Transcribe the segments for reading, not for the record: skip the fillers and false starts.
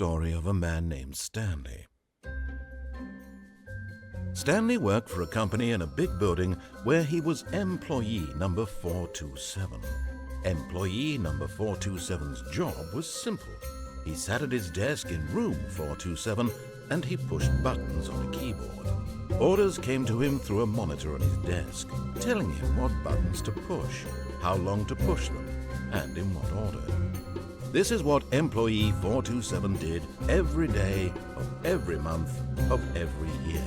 story of a man named Stanley. Stanley worked for a company in a big building where he was employee number 427. Employee number 427's job was simple. He sat at his desk in room 427 and he pushed buttons on a keyboard. Orders came to him through a monitor on his desk, telling him what buttons to push, how long to push them, and in what order. This is what employee 427 did every day of every month of every year.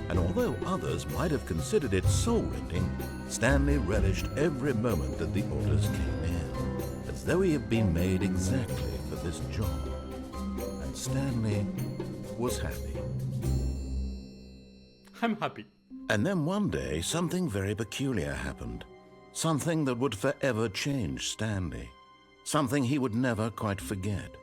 And although others might have considered it soul-rending, Stanley relished every moment that the orders came in, as though he had been made exactly for this job. And Stanley was happy. I'm happy. And then one day, something very peculiar happened. Something that would forever change Stanley. Something he would never quite forget.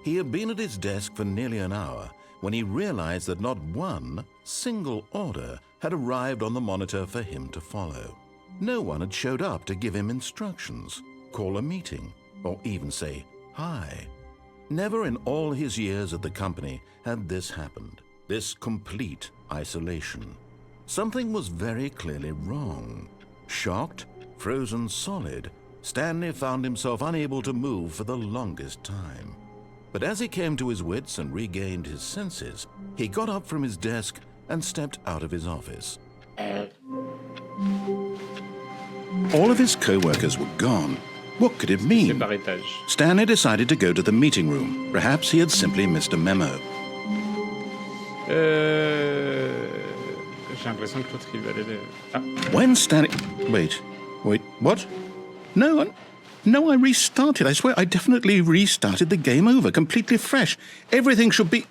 He had been at his desk for nearly an hour when he realized that not one single order had arrived on the monitor for him to follow. No one had showed up to give him instructions, call a meeting, or even say hi. Never in all his years at the company had this happened, this complete isolation. Something was very clearly wrong. Shocked, frozen solid, Stanley found himself unable to move for the longest time. But as he came to his wits and regained his senses, he got up from his desk and stepped out of his office. All of his co-workers were gone. What could it mean? Stanley decided to go to the meeting room. Perhaps he had simply missed a memo. J'ai l'impression que l'autre il va aller. Ah. When Stanley... Wait, what? No, I restarted. I swear I definitely restarted the game over, completely fresh. Everything should be...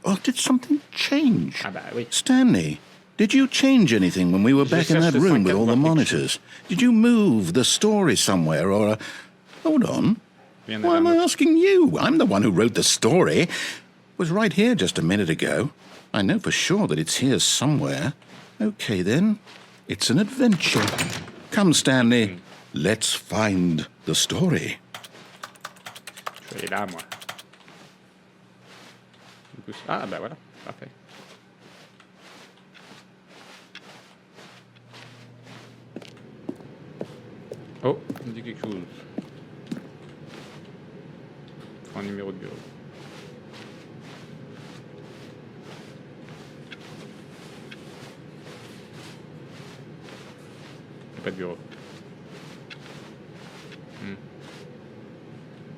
Oh, did something change? Ah bah oui. Stanley, did you change anything when we were back in that room with all the monitors? Did you move the story somewhere or... Hold on. Why am I asking you? I'm the one who wrote the story. It was right here just a minute ago. I know for sure that it's here somewhere. Okay, then. It's an adventure. Come, Stanley. Let's find the story. Je vais aller là, moi. Ah, bah voilà. Parfait. Oh, il me dit quelque chose. Faut un numéro de bureau. Il n'y a pas de bureau.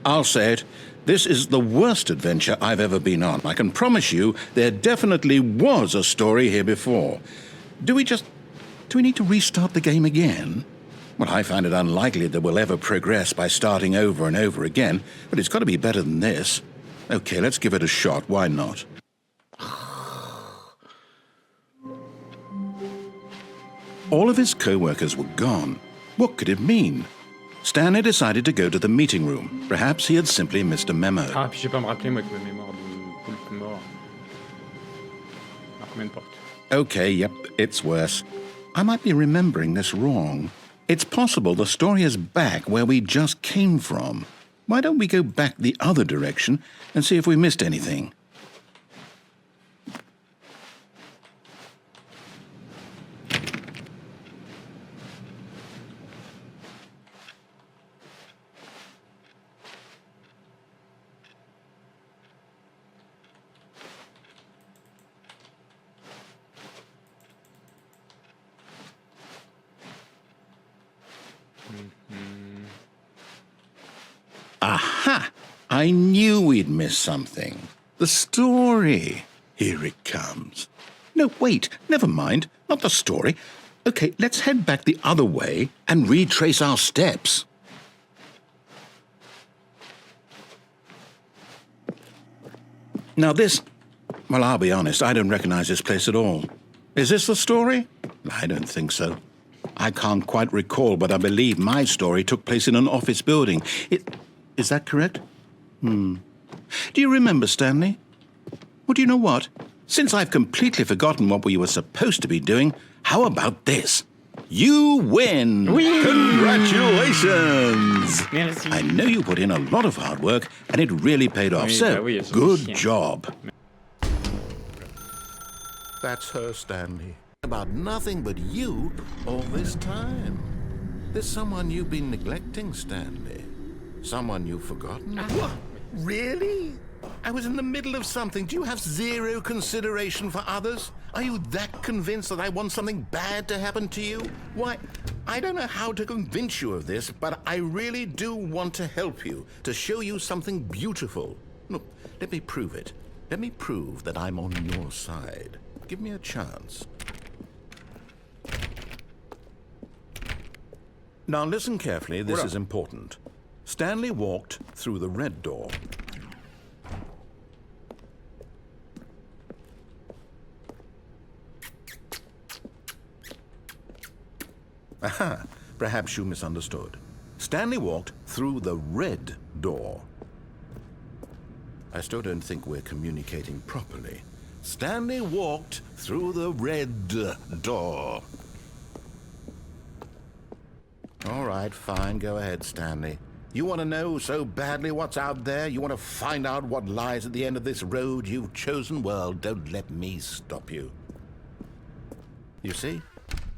I'll say it. This is the worst adventure I've ever been on. I can promise you there definitely was a story here before. Do we need to restart the game again? Well, I find it unlikely that we'll ever progress by starting over and over again, but it's got to be better than this. Okay, let's give it a shot. Why not? All of his co-workers were gone. What could it mean? Stanley decided to go to the meeting room. Perhaps he had simply missed a memo. Ah, puis je vais pas me rappeler, moi, que ma mémoire de poulpe mort. Alors, combien de portes? Okay, yep, it's worse. I might be remembering this wrong. It's possible the story is back where we just came from. Why don't we go back the other direction and see if we missed anything? Aha! I knew we'd missed something. The story. Here it comes. No, wait, never mind. Not the story. Okay, let's head back the other way and retrace our steps. Now this... Well, I'll be honest, I don't recognize this place at all. Is this the story? I don't think so. I can't quite recall, but I believe my story took place in an office building. Is that correct? Do you remember, Stanley? Well, do you know what? Since I've completely forgotten what we were supposed to be doing, how about this? You win! Oui! Congratulations! Merci. I know you put in a lot of hard work, and it really paid off, Oui, so bah oui, elles sont good chiennes. job. That's her, Stanley. About nothing but you all this time. There's someone you've been neglecting, Stanley. Someone you've forgotten. What? Really? I was in the middle of something. Do you have zero consideration for others? Are you that convinced that I want something bad to happen to you? Why, I don't know how to convince you of this, but I really do want to help you, to show you something beautiful. Look, let me prove it. Let me prove that I'm on your side. Give me a chance. Now listen carefully, this is important. Stanley walked through the red door. Aha, perhaps you misunderstood. Stanley walked through the red door. I still don't think we're communicating properly. Stanley walked through the red door. All right, fine, go ahead, Stanley. You want to know so badly what's out there? You want to find out what lies at the end of this road you've chosen? Well, don't let me stop you. You see?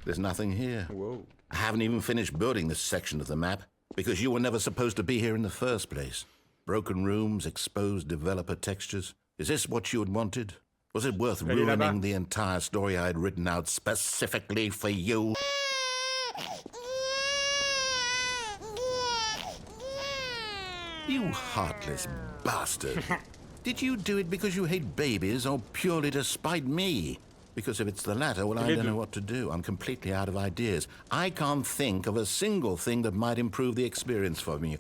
There's nothing here. Whoa. I haven't even finished building this section of the map because you were never supposed to be here in the first place. Broken rooms, exposed developer textures. Is this what you had wanted? Was it worth ruining the entire story I had written out specifically for you? You heartless bastard. Did you do it because you hate babies or purely to spite me? Because if it's the latter, well, I don't know what to do. I'm completely out of ideas. I can't think of a single thing that might improve the experience for me.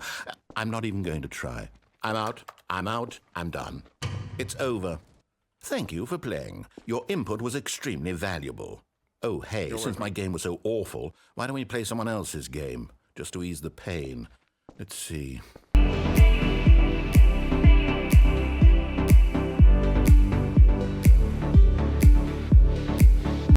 I'm not even going to try. I'm out, I'm done. It's over. Thank you for playing. Your input was extremely valuable. Oh, hey, since my game was so awful, why don't we play someone else's game? Just to ease the pain. Let's see.